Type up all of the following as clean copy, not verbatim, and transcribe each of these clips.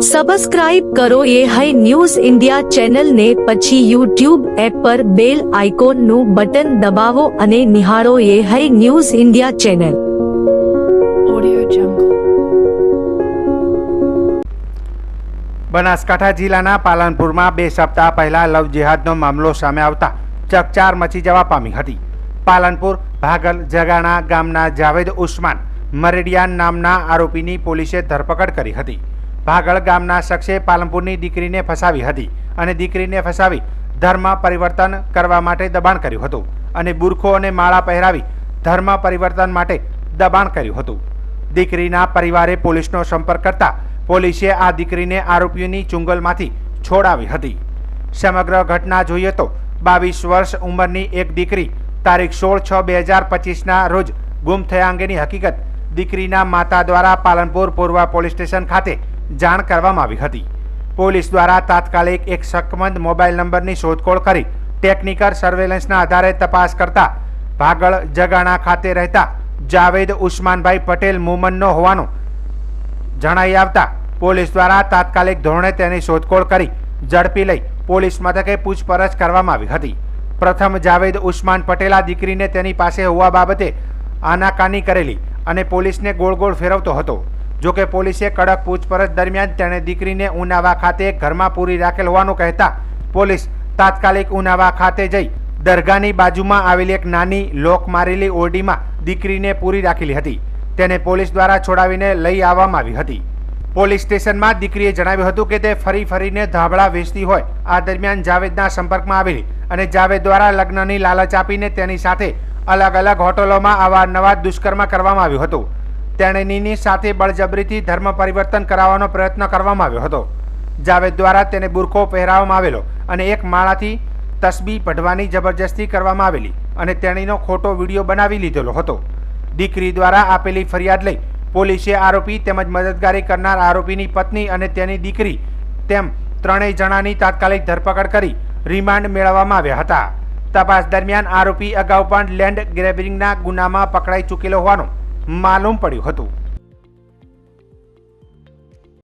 Subscribe કરો એ high news India ચેનલને, પછી યુટ્યુબ એપ પર બેલ આઇકોનનું બટન દબાવો અને નિહાળો એ high news India channel. Banaskantha જિલ્લાના પાલનપુરમાં 2 સપ્તાહ પહેલા લવ જેહાદનો મામલો સામે આવતા ચકચાર મચી જવા પામી હતી. પાલનપુર ભાગલ જગાણા ગામના જાવેદ ઉસ્માન મરેડિયાન નામના આરોપીની પોલીસે ધરપકડ કરી હતી. ભાગળ ગામના શખ્સે પાલનપુરની દીકરીને ફસાવી હતી અને દીકરીને ફસાવી ધર્મ પરિવર્તન કરવા માટે દબાણ કર્યું હતું અને બુરખો અને માળા પહેરાવી ધર્મ પરિવર્તન માટે દબાણ કર્યું હતું. દીકરીના પરિવારે પોલીસનો સંપર્ક કરતા પોલીસે આ દીકરીને આરોપીઓની ચુંગલમાંથી છોડાવી હતી. સમગ્ર ઘટના જોઈએ તો 22 વર્ષ ઉંમરની એક દીકરી તારીખ 16/6/2025ના રોજ ગુમ થયા અંગેની હકીકત દીકરીના માતા દ્વારા પાલનપુર પૂર્વ પોલીસ સ્ટેશન ખાતે જાણ કરવામાં આવી હતી. પોલીસ દ્વારા તાત્કાલિક એક શકમંદ મોબાઈલ નંબરની શોધખોળ કરી ટેકનિકલ સર્વેલન્સના આધારે તપાસ કરતા ભાગળ જગાણા ખાતે રહેતા જાવેદ ઉસ્માનભાઈ પટેલ મુમનનો હોવાનું જણાઈ આવતા પોલીસ દ્વારા તાત્કાલિક ધોરણે તેની શોધખોળ કરી ઝડપી લઈ પોલીસ મથકે પૂછપરછ કરવામાં આવી હતી. પ્રથમ જાવેદ ઉસ્માન પટેલા દીકરીને તેની પાસે હોવા બાબતે આનાકાની કરેલી અને પોલીસને ગોળ ગોળ ફેરવતો હતો. જોકે પોલીસે કડક પૂછપરછ દરમિયાન તેણે દીકરીને ઉનાવા ખાતે ઘરમાં પૂરી રાખેલ હોવાનું કહેતા પોલીસ તાત્કાલિક ઉનાવા ખાતે જઈ દરગાહની બાજુમાં આવેલી એક નાની લોક મારેલી ઓરડીમાં દીકરીને પૂરી રાખેલી હતી. તેને પોલીસ દ્વારા છોડાવીને લઈ આવવામાં આવી હતી. પોલીસ સ્ટેશનમાં દીકરીએ જણાવ્યું હતું કે તે ફરીને ધાબળા વેચતી હોય આ દરમિયાન જાવેદના સંપર્કમાં આવેલી અને જાવેદ દ્વારા લગ્નની લાલચ આપીને તેની સાથે અલગ અલગ હોટલોમાં અવારનવાર દુષ્કર્મ કરવામાં આવ્યું હતું. તેણીની સાથે બળજબરીથી ધર્મ પરિવર્તન કરાવવાનો પ્રયત્ન કરવામાં આવ્યો હતો. જાવેદ દ્વારા તેને બુરખો પહેરાવવામાં આવેલો અને એક માળાથી તસ્બી પઢવાની જબરજસ્તી કરવામાં આવેલી અને તેણીનો ખોટો વિડીયો બનાવી લીધેલો હતો. દીકરી દ્વારા આપેલી ફરિયાદ લઈ પોલીસે આરોપી તેમજ મદદગારી કરનાર આરોપીની પત્ની અને તેની દીકરી તેમ 3 જણાની તાત્કાલિક ધરપકડ કરી રિમાન્ડ મેળવવામાં આવ્યા હતા. તપાસ દરમિયાન આરોપી અગાઉ પણ લેન્ડ ગ્રેબિંગના ગુનામાં પકડાઈ ચૂકેલો હોવાનું માલુમ પડ્યું હતું.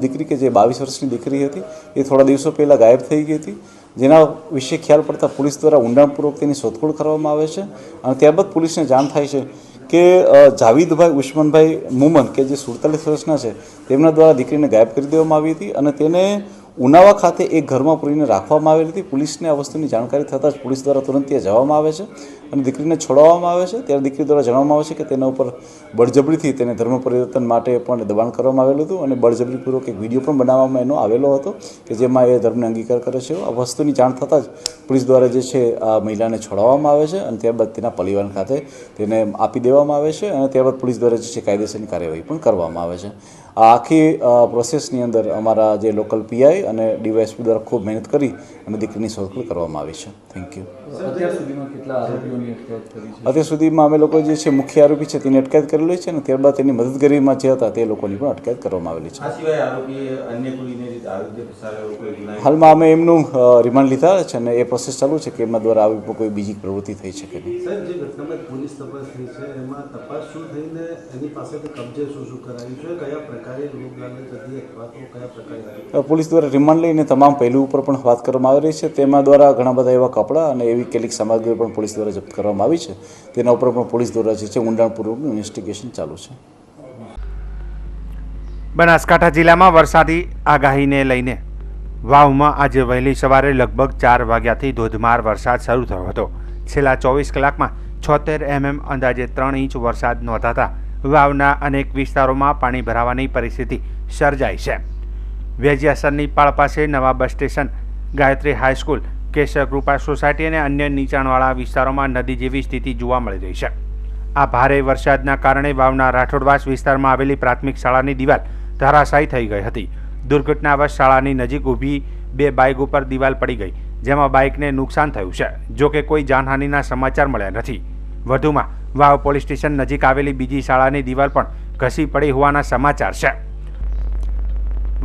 દીકરી કે જે 22 વર્ષની દીકરી હતી એ થોડા દિવસો પહેલાં ગાયબ થઈ ગઈ હતી, જેના વિશે ખ્યાલ પડતા પોલીસ દ્વારા ઊંડાણપૂર્વક તેની શોધખોળ કરવામાં આવે છે અને ત્યારબાદ પોલીસને જાણ થાય છે કે જાવેદભાઈ ઉસ્માનભાઈ મુમન કે જે 47 વર્ષના છે તેમના દ્વારા દીકરીને ગાયબ કરી દેવામાં આવી હતી અને તેને ઉનાવા ખાતે એક ઘરમાં પૂરીને રાખવામાં આવેલી હતી. પોલીસને આ વસ્તુની જાણકારી થતાં જ પોલીસ દ્વારા તુરંત ત્યાં જવામાં આવે છે અને દીકરીને છોડાવવામાં આવે છે. ત્યારે દીકરી દ્વારા જણાવવામાં આવે છે કે તેના ઉપર બળજબરીથી તેને ધર્મ પરિવર્તન માટે પણ દબાણ કરવામાં આવેલું હતું અને બળજબરીપૂર્વક એક વિડીયો પણ બનાવવામાં એનો આવેલો હતો કે જેમાં એ ધર્મને અંગીકાર કરે છે. આ વસ્તુની જાણ થતાં જ પોલીસ દ્વારા જે છે આ મહિલાને છોડાવવામાં આવે છે અને ત્યારબાદ તેના પરિવાર ખાતે તેને આપી દેવામાં આવે છે અને ત્યારબાદ પોલીસ દ્વારા જે છે કાયદેસરની કાર્યવાહી પણ કરવામાં આવે છે. આ આખી પ્રોસેસની અંદર અમારા જે લોકલ પીઆઈ અને ડીવાયએસપી દ્વારા ખૂબ મહેનત કરી અને દીકરીની શોધખોળ કરવામાં આવી છે. Thank you. અત્યાર સુધીમાં અમે લોકો જે છે મુખ્ય આરોપી છે તેની અટકાયત કરેલી છે અને ત્યારબાદ તેની મદદગારીમાં જે હતા તે લોકોની પણ અટકાયત કરવામાં આવેલી છે. હાલમાં અમે એમનું રિમાન્ડ લીધા છે અને એ પ્રોસેસ ચાલુ છે કે એમના દ્વારા આવી કોઈ બીજી પ્રવૃત્તિ થઈ શકે નહીં. પોલીસ દ્વારા રિમાન્ડ લઈને તમામ પહેલું ઉપર પણ વાત કરવામાં આવી રહી છે. તેમાં દ્વારા ઘણા બધા એવા કપડાં અને એવી કેટલીક સામગ્રી પણ પોલીસ દ્વારા જપ્ત કરવામાં આવી છે. તેના ઉપર પણ પોલીસ દ્વારા જે છે ઊંડાણપૂર્વકનું ઇન્વેસ્ટિગેશન ચાલુ છે. બનાસકાંઠા જિલ્લામાં વરસાદી આગાહીને લઈને વાવમાં આજે વહેલી સવારે લગભગ 4 વાગ્યાથી ધોધમાર વરસાદ શરૂ થયો હતો. છેલ્લા 24 કલાકમાં 76 mm અંદાજે 3 ઇંચ વરસાદ નોંધાતા વાવના અનેક વિસ્તારોમાં પાણી ભરાવાની પરિસ્થિતિ સર્જાઈ છે. વેજિયાસરની પાળ પાસે નવા bus station, Gayatri high school, Keshar Krupa society અને અન્ય નીચાણવાળા વિસ્તારોમાં નદી જેવી સ્થિતિ જોવા મળી રહી છે. આ ભારે વરસાદના કારણે વાવના રાઠોડવાસ વિસ્તારમાં આવેલી પ્રાથમિક શાળાની દિવાલ ધરાશાયી થઈ ગઈ હતી. દુર્ઘટનાવશ શાળાની નજીક ઊભી 2 બાઇક ઉપર દિવાલ પડી ગઈ, જેમાં બાઇકને નુકસાન થયું છે. જોકે કોઈ જાનહાનિના સમાચાર મળ્યા નથી. વધુમાં વાવ પોલીસ સ્ટેશન નજીક આવેલી બીજી શાળાની દિવાલ પણ ઘસી પડી હોવાના સમાચાર છે.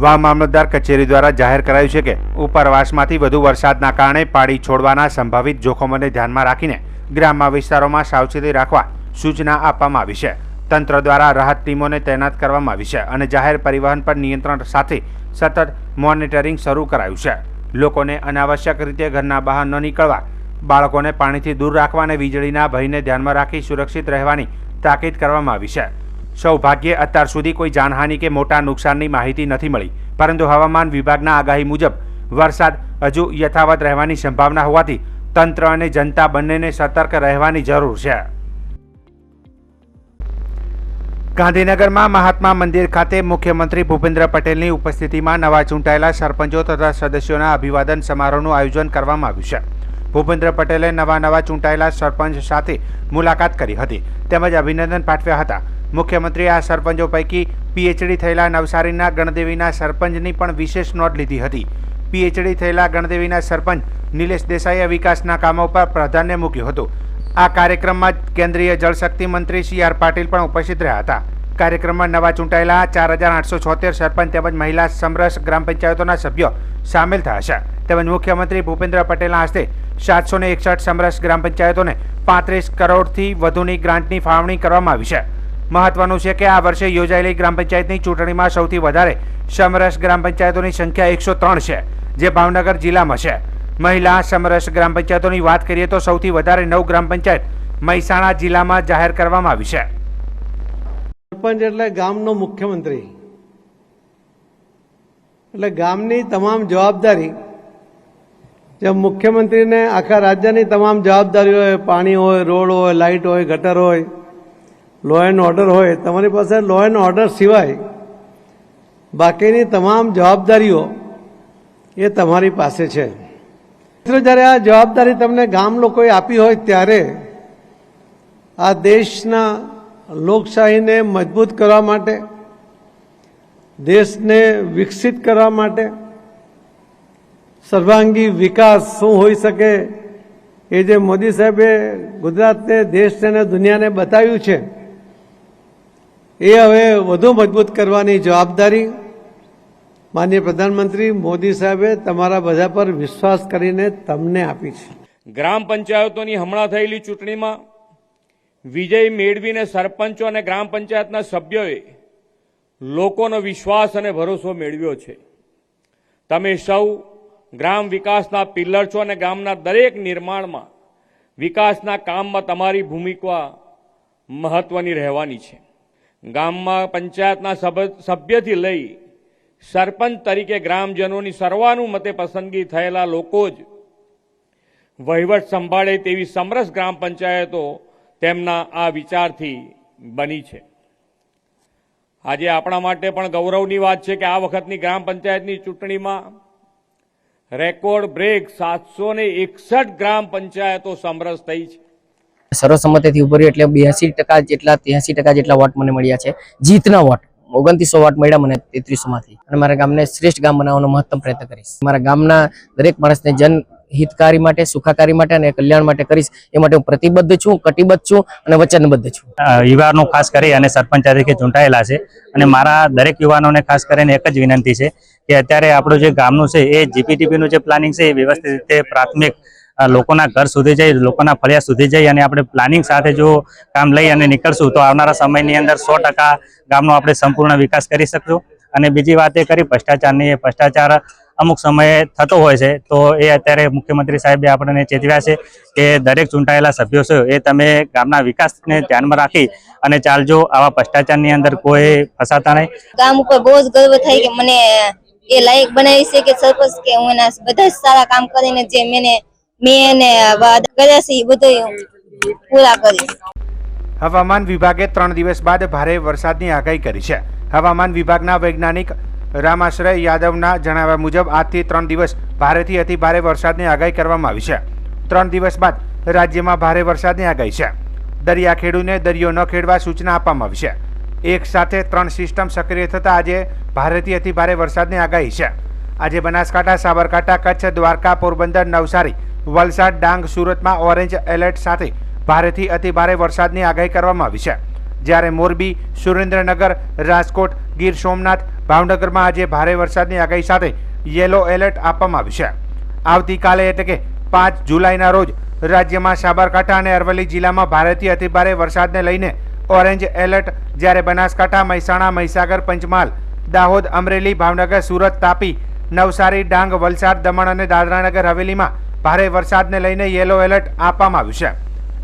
વાવ મામલતદાર કચેરી દ્વારા જાહેર કરાયું છે કે ઉપરવાસમાંથી વધુ વરસાદના કારણે પાડી છોડવાના સંભવિત જોખમોને ધ્યાનમાં રાખીને ગ્રામ્ય વિસ્તારોમાં સાવચેતી રાખવા સૂચના આપવામાં આવી છે. તંત્ર દ્વારા રાહત ટીમોને તૈનાત કરવામાં આવી છે અને જાહેર પરિવહન પર નિયંત્રણ સાથે સતત મોનિટરિંગ શરૂ કરાયું છે. લોકોને અનાવશ્યક રીતે ઘરના બહાર ન નીકળવા, બાળકોને પાણીથી દૂર રાખવા અને વીજળીના ભયને ધ્યાનમાં રાખી સુરક્ષિત રહેવાની તાકીદ કરવામાં આવી છે. સૌભાગ્યે અત્યાર સુધી કોઈ જાનહાનિ કે મોટા નુકસાનની માહિતી નથી મળી, પરંતુ હવામાન વિભાગના આગાહી મુજબ વરસાદ હજુ યથાવત રહેવાની સંભાવના હોવાથી તંત્ર અને જનતા બંનેને સતર્ક રહેવાની જરૂર છે. ગાંધીનગરમાં મહાત્મા મંદિર ખાતે મુખ્યમંત્રી ભૂપેન્દ્ર પટેલની ઉપસ્થિતિમાં નવા ચૂંટાયેલા સરપંચો તથા સદસ્યોના અભિવાદન સમારોહનું આયોજન કરવામાં આવ્યું છે. ભૂપેન્દ્ર પટેલે નવા ચૂંટાયેલા સરપંચ સાથે મુલાકાત કરી હતી તેમજ અભિનંદન પાઠવ્યા હતા. મુખ્યમંત્રીએ આ સરપંચો પૈકી પીએચડી થયેલા નવસારીના ગણદેવીના સરપંચની પણ વિશેષ નોંધ લીધી હતી. પીએચડી થયેલા ગણદેવીના સરપંચ નિલેશ દેસાઈએ વિકાસના કામો પર પ્રાધાન્ય મૂક્યું હતું. આ કાર્યક્રમમાં કેન્દ્રીય જળશક્તિ મંત્રી સી.આર. પાટીલ પણ ઉપસ્થિત રહ્યા હતા. કાર્યક્રમમાં નવા ચૂંટાયેલા 4876 સરપંચ તેમજ મહિલા સમરસ ગ્રામ પંચાયતોના સભ્યો સામેલ થયા છે. તેમજ મુખ્યમંત્રી ભૂપેન્દ્ર પટેલના હસ્તે 761 સમરસ ગ્રામ પંચાયતોને 35 કરોડથી વધુની ગ્રાન્ટની ફાળવણી કરવામાં આવી છે. મહત્વનું છે કે આ વર્ષે યોજાયેલી ગ્રામ પંચાયતની ચૂંટણીમાં સૌથી વધારે સમરસ ગ્રામ પંચાયતોની સંખ્યા 103 છે, જે ભાવનગર જિલ્લામાં છે. મહિલા સમરસ ગ્રામ પંચાયતોની વાત કરીએ તો સૌથી વધારે 9 ગ્રામ પંચાયત મહેસાણા જિલ્લામાં જાહેર કરવામાં આવી છે. સરપંચ એટલે ગામનો મુખ્યમંત્રી, એટલે ગામની તમામ જવાબદારી, જે મુખ્યમંત્રીને આખા રાજ્યની તમામ જવાબદારી હોય, પાણી હોય, રોડ હોય, લાઇટ હોય, ગટર હોય, લો એન્ડ ઓર્ડર હોય, તમારી પાસે લો એન્ડ ઓર્ડર સિવાય બાકીની તમામ જવાબદારીઓ એ તમારી પાસે છે. મિત્રો, જ્યારે આ જવાબદારી તમને ગામ લોકોએ આપી હોય ત્યારે આ દેશના લોકશાહીને મજબૂત કરવા માટે, દેશને વિકસિત કરવા માટે, સર્વાંગી વિકાસ શું હોઈ શકે એ જે મોદી સાહેબે ગુજરાતને, દેશને અને દુનિયાને બતાવ્યું છે, એ હવે વધુ મજબૂત કરવાની જવાબદારી માનનીય પ્રધાનમંત્રી મોદી સાહેબે તમારા બધા પર વિશ્વાસ કરીને તમને આપી છે. ગ્રામ પંચાયતોની હમણાં થયેલી ચૂંટણીમાં વિજય મેળવીને સરપંચો અને ગ્રામ પંચાયતના સભ્યોએ લોકોનો વિશ્વાસ અને ભરોસો મેળવ્યો છે. તમે સૌ ગ્રામ વિકાસના પિલ્લર છો અને ગામના દરેક નિર્માણમાં, વિકાસના કામમાં તમારી ભૂમિકા મહત્વની રહેવાની છે. ગામમાં પંચાયતના સભ્યથી લઈ સરપંચ તરીકે ગ્રામજનોની સર્વાનુમતે પસંદગી થયેલા લોકો જ વહીવટ સંભાળે તેવી સમરસ ગ્રામ પંચાયતો તેમના આ વિચારથી બની છે. આજે આપણા માટે પણ ગૌરવની વાત છે કે આ વખતની ગ્રામ પંચાયતની ચૂંટણીમાં રેકોર્ડ બ્રેક 761 ગ્રામ પંચાયતો સમરસ થઈ છે. સર્વસંમતિથી ઉભો રહ્યો એટલે 83% જેટલા વોટ મને મળ્યા છે. જીતના વોટ 2900 વોટ મળ્યા મને 3300 માંથી. અને મારા ગામને શ્રેષ્ઠ ગામ બનાવવાનો મહત્તમ પ્રયત્ન કરીશ. મારા ગામના દરેક માણસને જન હિતકારી માટે, સુખાકારી માટે અને કલ્યાણ માટે કરીશ. એ માટે હું પ્રતિબદ્ધ છું, કટિબદ્ધ છું અને વચનબદ્ધ છું. યુવાનો ખાસ કરી અને સરપંચ તરીકે ચૂંટાયેલા છે અને મારા દરેક યુવાનોને ખાસ કરીને એક જ વિનંતી છે કે અત્યારે આપણું જે ગામનું છે એ જીપીટીપીનું જે પ્લાનિંગ છે એ વ્યવસ્થિત રીતે પ્રાથમિક લોકોના ઘર સુધી જઈ, લોકોના ફળિયા સુધી જઈ અને આપણે પ્લાનિંગ સાથે જો કામ લઈ અને નીકળશું તો આવનારા સમયની અંદર 100% ગામનો આપણે સંપૂર્ણ વિકાસ કરી શકશું. અને બીજી વાત એ કરી ભ્રષ્ટાચારની, એ ભ્રષ્ટાચાર અમુક સમયે થતો હોય છે તો એ અત્યારે મુખ્યમંત્રી સાહેબે આપણને ચેતવ્યા છે કે દરેક ચૂંટાયેલા સભ્યો છે એ તમે ગામના વિકાસને ધ્યાનમાં રાખી અને ચાલજો, આવા ભ્રષ્ટાચારની અંદર કોઈ ફસાતા નહીં. ગામ ઉપર બહુ જ ગર્વ થાય કે મને એ લાયક બનાવી છે કે સરપંચ કે હું એના બધા સારા કામ કરીને જે મેં વાદા કર્યા છે એ બધું પૂરા કરીશ. હવામાન વિભાગે 3 દિવસ બાદ ભારે વરસાદની આગાહી કરી છે. હવામાન વિભાગના વૈજ્ઞાનિક રામાશ્રય યાદવના જણાવ્યા મુજબ આજથી 3 દિવસ ભારેથી અતિ ભારે વરસાદની આગાહી કરવામાં આવી છે. 3 દિવસ બાદ રાજ્યમાં ભારે વરસાદની આગાહી છે. દરિયાખેડૂને દરિયો ન ખેડવા સૂચના આપવામાં આવી છે. એક સાથે 3 સિસ્ટમ સક્રિય થતાં આજે ભારેથી અતિ ભારે વરસાદની આગાહી છે. આજે બનાસકાંઠા, સાબરકાંઠા, કચ્છ, દ્વારકા, પોરબંદર, નવસારી, વલસાડ, ડાંગ, સુરતમાં ઓરેન્જ એલર્ટ સાથે ભારેથી અતિ ભારે વરસાદની આગાહી કરવામાં આવી છે. જ્યારે મોરબી, સુરેન્દ્રનગર, રાજકોટ, ગીર સોમનાથ, ભાવનગરમાં આજે ભારે વરસાદની આગાહી સાથે યેલો એલર્ટ આપવામાં આવ્યું છે. આવતીકાલે એટલે કે 5 જુલાઈના રોજ રાજ્યમાં સાબરકાંઠા અને અરવલ્લી જિલ્લામાં ભારેથી અતિભારે વરસાદને લઈને ઓરેન્જ એલર્ટ, જ્યારે બનાસકાંઠા, મહેસાણા, મહીસાગર, પંચમહાલ, દાહોદ, અમરેલી, ભાવનગર, સુરત, તાપી, નવસારી, ડાંગ, વલસાડ, દમણ અને દાદરાનગર હવેલીમાં ભારે વરસાદને લઈને યેલો એલર્ટ આપવામાં આવ્યું છે.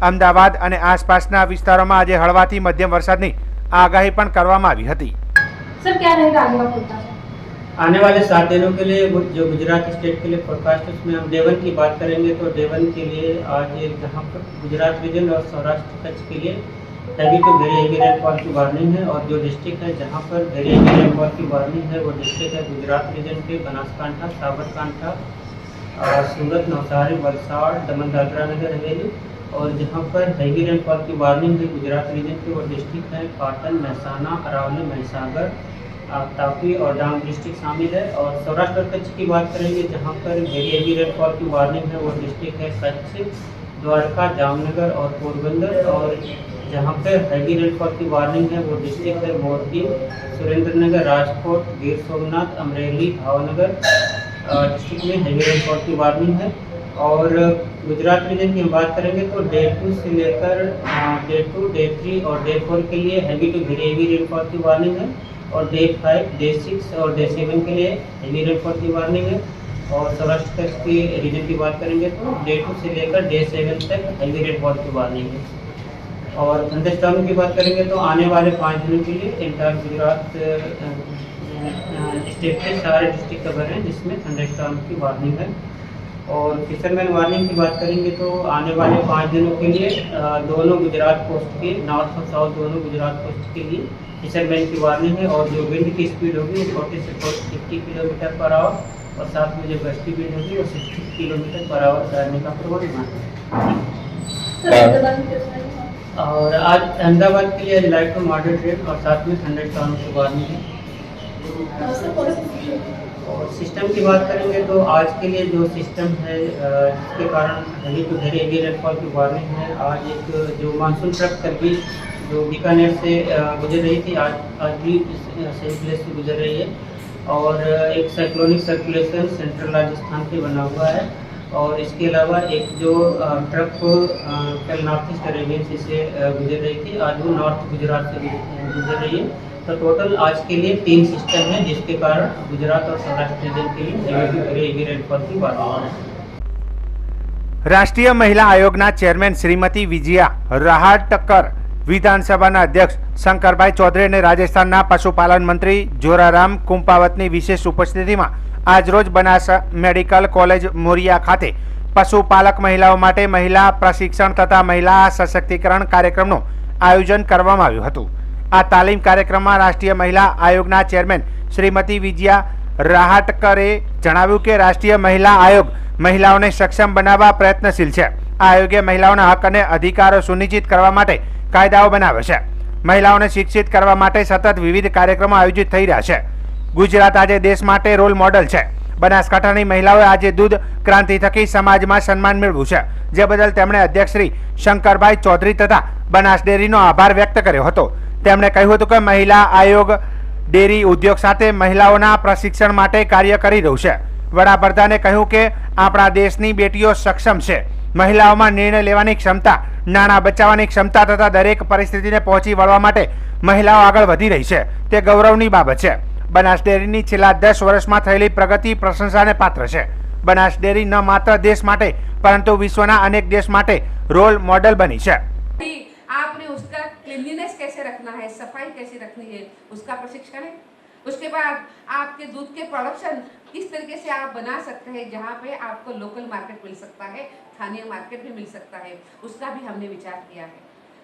અમદાવાદ અને આસપાસના વિસ્તારોમાં આજે હળવાથી મધ્યમ વરસાદની આગાહી પણ કરવામાં આવી હતી. सर क्या रहेगा आगे का फोरकास्ट? आने वाले 7 दिनों के लिए जो गुजरात स्टेट के लिए फोरकास्ट उसमें हम देवन की बात करेंगे तो देवन के लिए आज जहाँ पर गुजरात रीजन और सौराष्ट्र कच्छ के लिए heavy to very heavy rainfall की वार्निंग है और जो डिस्ट्रिक्ट है जहाँ पर वेरी हैवी रेनफॉल की वार्निंग है वो डिस्ट्रिक्ट है गुजरात रीजन के बनासकांठा, साबरकांठा, सूरत, नवसारी, वलसाड़, दमन, दादरा नगर हवेली। और जहाँ पर हैवी रेनफॉल की वार्निंग है गुजरात रीजन के वो डिस्ट्रिक्ट है पाटन, महसाना, अरावली, महिसागर, तापी और डांग डिस्ट्रिक्ट शामिल है। और सौराष्ट्र और कच्छ की बात करेंगे जहाँ पर वेरी हैवी रेनफॉल की वार्निंग है वो डिस्ट्रिक्ट है कच्छ, द्वारका, जामनगर और पोरबंदर। और जहाँ पर हैवी रेनफॉल की वार्निंग है वो डिस्ट्रिक्ट है मोरबी, सुरेंद्रनगर, राजकोट, गिर सोमनाथ, अमरेली, भावनगर डिस्ट्रिक्ट में हैवी रेनफॉल की वार्निंग है। और गुजरात रीजन की हम बात करेंगे तो डे 2 से लेकर डे 2, डे 3 और डे 4 के लिए heavy to very heavy rainfall की वार्निंग है। और डे 5, डे 6 और डे 7 के लिए हैवी रेनफॉल की वार्निंग है। और सौराष्ट्र के रीजन की बात करेंगे तो डे 2 से लेकर डे 7 तक हैवी रेनफॉल की वार्निंग है। और थंडरस्टॉर्म की बात करेंगे तो आने वाले 5 दिनों के लिए इंटायर गुजरात स्टेट के सारे डिस्ट्रिक्ट कवर हैं जिसमें थंडरस्टॉर्म की वार्निंग है। और फिशरमैन वार्निंग की बात करेंगे तो आने वाले 5 दिनों के लिए दोनों गुजरात कोस्ट के नॉर्थ और साउथ दोनों गुजरात कोस्ट के लिए फिशरमैन की वार्निंग है। और जो विंड की स्पीड होगी वो 40 से 50 किलोमीटर पर आवर और साथ में जो गस्टी विंड होगी वो 60 किलोमीटर पर आवर रहने का पूर्वानुमान है। और आज अहमदाबाद के लिए लाइट टू मॉडरेट रेन और साथ में थंडरस्टॉर्म की वार्निंग है। और सिस्टम की बात करेंगे तो आज के लिए जो सिस्टम है जिसके कारण heavy to very heavy rainfall की वार्निंग है। आज एक जो मानसून ट्रक करके जो बीकानेर से गुजर रही थी आज भी सेम प्लेस से गुजर रही है। और एक साइक्लोनिक सर्कुलेशन सेंट्रल राजस्थान पे बना हुआ है। और इसके अलावा एक जो ट्रक कल नॉर्थ ईस्ट अरेबियन सी से गुजर रही थी आज वो नॉर्थ गुजरात से गुजर रही है। तो टोटल आज के लिए 3 सिस्टम है जिसके कारण गुजरात और सौराष्ट्र रीजन के लिए हेवी रेनफॉल की बात है। રાષ્ટ્રીય મહિલા આયોગના ચેરમેન શ્રીમતી વિજયા રહાટકર, વિધાનસભાના અધ્યક્ષ શંકરભાઈ ચૌધરી અને રાજસ્થાનના પશુપાલન મંત્રી જોરારામ કુંપાવતની વિશેષ ઉપસ્થિતિમાં આજરોજ બનાસ મેડિકલ કોલેજ મોરિયા ખાતે પશુપાલક મહિલાઓ માટે મહિલા પ્રશિક્ષણ તથા મહિલા સશક્તિકરણ કાર્યક્રમનું આયોજન કરવામાં આવ્યું હતું. આ તાલીમ કાર્યક્રમમાં રાષ્ટ્રીય મહિલા આયોગના ચેરમેન શ્રીમતી વિજયા રહાટકરે જણાવ્યું કે રાષ્ટ્રીય મહિલા આયોગ મહિલાઓને સક્ષમ બનાવવા પ્રયત્નશીલ છે. આ આયોગે મહિલાઓના હક અને અધિકારો સુનિશ્ચિત કરવા માટે કાયદાઓ બનાવે છે. મહિલાઓને શિક્ષિત કરવા માટે સતત વિવિધ કાર્યક્રમો આયોજિત થઈ રહ્યા છે. ગુજરાત આજે દેશ માટે રોલ મોડલ છે. બનાસકાંઠાની મહિલાઓએ આજે દૂધ ક્રાંતિ થકી સમાજમાં સન્માન મેળવ્યું છે, જે બદલ તેમણે અધ્યક્ષ શ્રી શંકરભાઈ ચૌધરી તથા બનાસ ડેરીનો આભાર વ્યક્ત કર્યો હતો. તેમણે કહ્યું હતું કે મહિલા આયોગ ડેરી ઉદ્યોગ સાથે મહિલાઓના પ્રશિક્ષણ માટે કાર્ય કરી રહ્યું છે. વડાપ્રધાને કહ્યું કે આપણા દેશની બેટીઓ સક્ષમ છે. મહિલાઓમાં નિર્ણય લેવાની ક્ષમતા, નાણાં બચાવવાની ક્ષમતા તથા દરેક પરિસ્થિતિને પહોંચી વળવા માટે મહિલાઓ આગળ વધી રહી છે. તે ગૌરવની બાબત છે. બનાસ ડેરીની છેલ્લા 10 વર્ષમાં થયેલી પ્રગતિ પ્રશંસાને પાત્ર છે. બનાસ ડેરી ન માત્ર દેશ માટે પરંતુ विश्वના अनेक देश માટે रोल मॉडल बनी है। आपने उसका क्लीनलीनेस कैसे रखना है, सफाई कैसे रखनी है, उसका प्रशिक्षण है। उसके बाद आपके दूध के प्रोडक्शन किस तरीके से आप बना सकते हैं जहाँ पे आपको लोकल मार्केट मिल सकता है, स्थानीय मार्केट भी मिल सकता है, उसका भी हमने विचार किया है।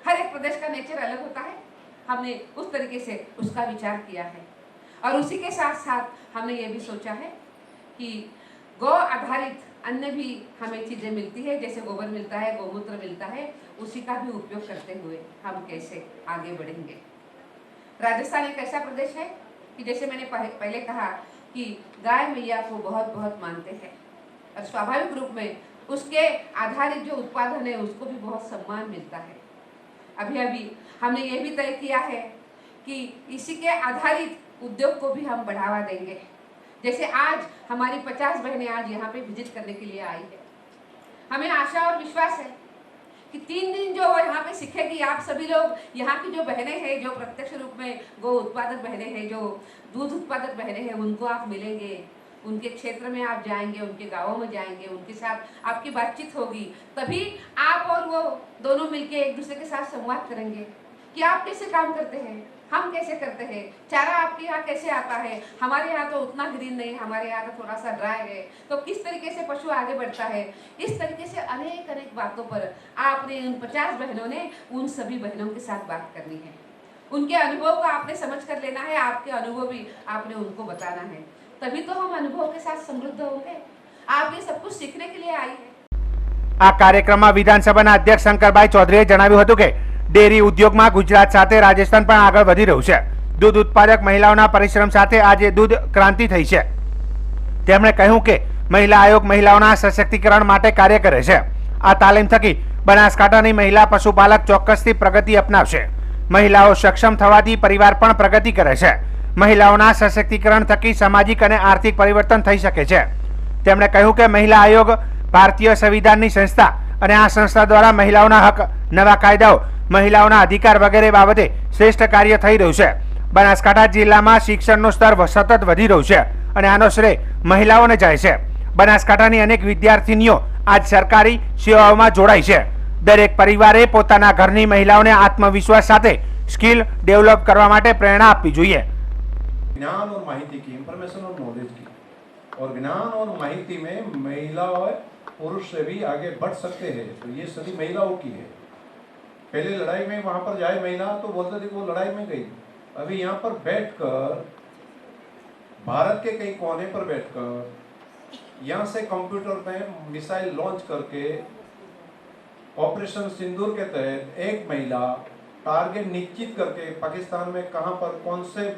हर एक प्रदेश का नेचर अलग होता है, हमने उस तरीके से उसका विचार किया है। और उसी के साथ साथ हमने ये भी सोचा है कि गौ आधारित अन्य भी हमें चीज़ें मिलती है, जैसे गोबर मिलता है, गोमूत्र मिलता है, उसी का भी उपयोग करते हुए हम कैसे आगे बढ़ेंगे। राजस्थान एक ऐसा प्रदेश है कि जैसे मैंने पहले कहा कि गाय मैया को बहुत बहुत मानते हैं और स्वाभाविक रूप में उसके आधारित जो उत्पादन है उसको भी बहुत सम्मान मिलता है। अभी अभी हमने ये भी तय किया है कि इसी के आधारित उद्योग को भी हम बढ़ावा देंगे। जैसे आज हमारी 50 बहनें आज यहाँ पे विजिट करने के लिए आई है। हमें आशा और विश्वास है कि 3 दिन जो यहाँ पे सीखेगी। आप सभी लोग यहाँ की जो बहनें हैं, जो प्रत्यक्ष रूप में गौ उत्पादक बहनें हैं, जो दूध उत्पादक बहनें हैं, उनको आप मिलेंगे, उनके क्षेत्र में आप जाएंगे, उनके गाँवों में जाएंगे, उनके साथ आपकी बातचीत होगी। तभी आप और वो दोनों मिलके एक दूसरे के साथ संवाद करेंगे कि आप कैसे काम करते हैं, हम कैसे करते हैं, चारा आपके यहाँ कैसे आता है, हमारे यहाँ तो उतना ग्रीन नहीं, हमारे यहाँ तो थोड़ा सा ड्राई है, तो किस तरीके से पशु आगे बढ़ता है। इस तरीके से अनेक अनेक बातों पर आपने उन 50 बहनों ने उन सभी बहनों के साथ बात करनी है। उनके अनुभव को आपने समझ कर लेना है, आपके अनुभव भी आपने उनको बताना है। तभी तो हम अनुभव के साथ समृद्ध होंगे। आप ये सब कुछ सीखने के लिए आई है। આ કાર્યક્રમમાં વિધાનસભાના અધ્યક્ષ શંકરભાઈ ચૌધરીએ જણાવ્યું હતું કે ડેરી ઉદ્યોગમાં ગુજરાત સાથે રાજસ્થાન પણ આગળ વધી રહ્યું છે। દૂધ ઉત્પાદક મહિલાઓના પરિશ્રમ સાથે આજે દૂધ ક્રાંતિ થઈ છે। તેમણે કહ્યું કે મહિલા આયોગ મહિલાઓના સશક્તિકરણ માટે કાર્ય કરે છે। આ તાલીમ થકી બનાસકાંઠાની મહિલા પશુપાલક ચોક્કસથી પ્રગતિ અપનાવશે। મહિલાઓ સક્ષમ થવાથી પરિવાર પણ પ્રગતિ કરે છે। મહિલાઓના સશક્તિકરણ થકી સામાજિક અને આર્થિક પરિવર્તન થઈ શકે છે। તેમણે કહ્યું કે મહિલા આયોગ ભારતીય સંવિધાનની સંસ્થા અને આ સંસ્થા દ્વારા મહિલાઓના હક, નવા કાયદાઓ, મહિલાઓના અધિકાર વગેરે બાબતે શ્રેષ્ઠ કાર્ય થઈ રહ્યું છે। બનાસકાંઠા જિલ્લામાં શિક્ષણનું સ્તર સતત વધી રહ્યું છે અને આનો શ્રેય મહિલાઓને જાય છે। બનાસકાંઠાની અનેક વિદ્યાર્થીનીઓ આજ સરકારી સેવાઓમાં જોડાઈ છે। દરેક પરિવારે પોતાના ઘરની મહિલાઓને આત્મવિશ્વાસ સાથે સ્કિલ ડેવલપ કરવા માટે પ્રેરણા આપવી જોઈએ। ज्ञान और माहिती की, इंफॉर्मेशन और नॉलेज की, और ज्ञान और माहिती में महिला और पुरुष से भी आगे बढ़ सकते हैं। तो ये सभी महिलाओं की है। पहले लड़ाई में वहां पर जाए महिला तो बोलते थे वो लड़ाई में गई। अभी यहाँ पर बैठकर भारत के कई कोने पर बैठकर यहाँ से कंप्यूटर में मिसाइल लॉन्च करके ऑपरेशन सिंदूर के तहत एक महिला टारगेट निश्चित करके पाकिस्तान में कहाँ पर कौन से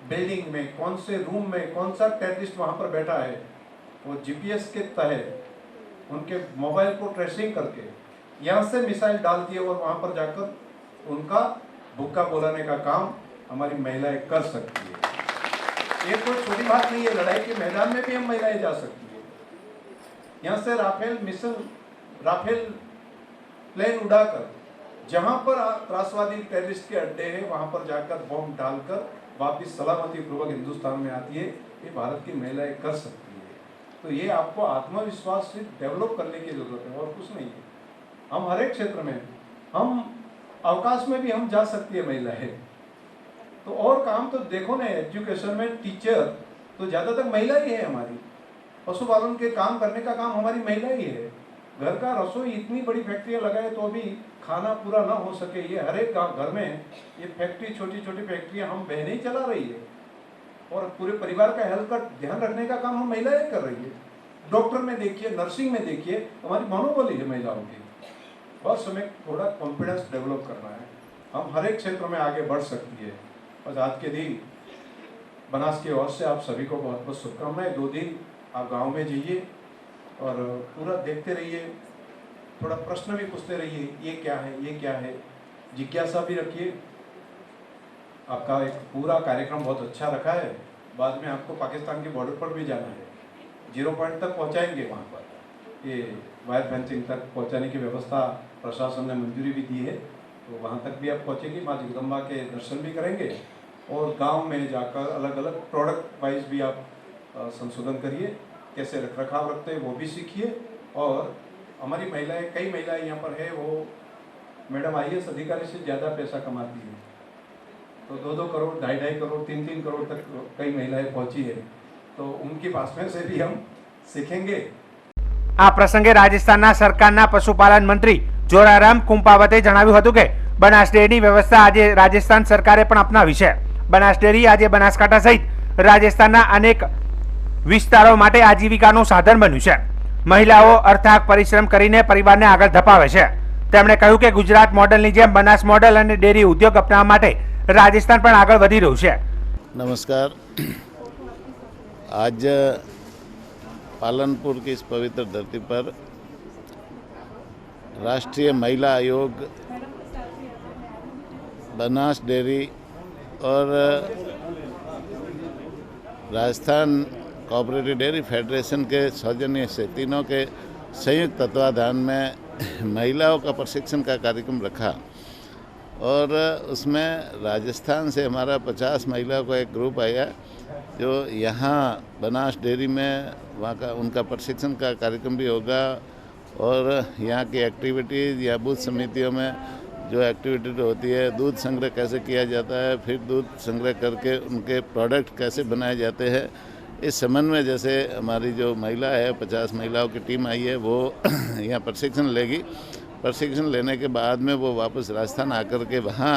बिल्डिंग में, कौन से रूम में, कौन सा टेररिस्ट वहाँ पर बैठा है, वो जीपीएस के तहत उनके मोबाइल को ट्रेसिंग करके यहाँ से मिसाइल डालती है और वहाँ पर जाकर उनका भुक्का बोलाने का काम हमारी महिलाएं कर सकती है। ये कोई छोटी बात नहीं है। लड़ाई के मैदान में भी हम महिलाएं जा सकती है। यहाँ से राफेल प्लेन उड़ाकर जहाँ पर त्रासवादी टेररिस्ट के अड्डे हैं वहाँ पर जाकर बॉम्ब डालकर वापिस सलामती पूर्वक हिंदुस्तान में आती है। ये भारत की महिलाएं कर सकती है। तो ये आपको आत्मविश्वास से डेवलप करने की जरूरत है और कुछ नहीं है। हम हर एक क्षेत्र में, हम अवकाश में भी हम जा सकती है महिलाएं। तो और काम तो देखो ना, एजुकेशन में टीचर तो ज़्यादातर महिला ही है हमारी। पशुपालन के काम करने का काम हमारी महिला ही है। घर का रसोई इतनी बड़ी फैक्ट्रियाँ लगाए तो भी खाना पूरा ना हो सके। ये हर एक घर में ये फैक्ट्री, छोटी छोटी फैक्ट्रियाँ हम बहनें ही चला रही है और पूरे परिवार का हेल्थ का ध्यान रखने का काम हम महिलाएं कर रही है। डॉक्टर में देखिए, नर्सिंग में देखिए, हमारी मनोबली है महिलाओं की। बस हमें थोड़ा कॉन्फिडेंस डेवलप करना है। हम हर एक क्षेत्र में आगे बढ़ सकती है। बस आज के दिन बनास की ओर से आप सभी को बहुत बहुत शुभकामनाएं। 2 दिन आप गाँव में जाइए और पूरा देखते रहिए, थोड़ा प्रश्न भी पूछते रहिए, ये क्या है, ये क्या है, जिज्ञासा भी रखिए। आपका एक पूरा कार्यक्रम बहुत अच्छा रखा है। बाद में आपको पाकिस्तान के बॉर्डर पर भी जाना है। 0 पॉइंट तक पहुंचाएंगे वहाँ पर। ये वायर फेंसिंग तक पहुंचाने की व्यवस्था प्रशासन ने मंजूरी भी दी है। तो वहाँ तक भी आप पहुँचेंगे, माँ जगदम्बा के दर्शन भी करेंगे और गाँव में जाकर अलग अलग प्रोडक्ट वाइज भी आप संशोधन करिए, कैसे रख रखाव रखते हैं वो भी सीखिए। और हमारी महिलाएं, कई महिलाएं यहाँ पर है, वो मैडम IAS अधिकारी से ज़्यादा पैसा कमाती है। तो 2-2 करोड़, 2.5 करोड़, 3-3 करोड़ तक कई महिलाएं पहुँची है। तो उनकी पास में से भी हम सीखेंगे। આ પ્રસંગે રાજસ્થાનના સરકારના પશુપાલન મંત્રી જોરારામ કુંપાવતે જણાવ્યું હતું કે બનાસ ડેરીની વ્યવસ્થા આજે રાજસ્થાન સરકારે પણ અપનાવી છે। બનાસ ડેરી આજે બનાસકાંઠા સહિત રાજસ્થાનના અનેક વિસ્તારો માટે આજીવિકાનું સાધન બન્યું છે। મહિલાઓ અર્થાક પરિશ્રમ કરીને પરિવારને આગળ ધપાવે છે। તેમણે કહ્યું કે ગુજરાત મોડલની જેમ બનાસ મોડલ અને ડેરી ઉદ્યોગ અપનાવવા માટે રાજસ્થાન પણ આગળ વધી રહ્યું છે। नमस्कार। आज पालनपुर की इस पवित्र धरती पर राष्ट्रीय महिला आयोग, बनास डेयरी और राजस्थान कोऑपरेटिव डेयरी फेडरेशन के सौजन्य से तीनों के संयुक्त तत्वाधान में महिलाओं का प्रशिक्षण का कार्यक्रम रखा और उसमें राजस्थान से हमारा 50 महिलाओं का एक ग्रुप आया जो यहाँ बनास डेयरी में वहाँ का उनका प्रशिक्षण का कार्यक्रम भी होगा और यहाँ की एक्टिविटीज़ या बूथ समितियों में जो एक्टिविटी होती है, दूध संग्रह कैसे किया जाता है, फिर दूध संग्रह करके उनके प्रोडक्ट कैसे बनाए जाते हैं, इस संबंध में जैसे हमारी जो महिला है 50 महिलाओं की टीम आई है वो यहाँ प्रशिक्षण लेगी। प्रशिक्षण लेने के बाद में वो वापस राजस्थान आकर के वहाँ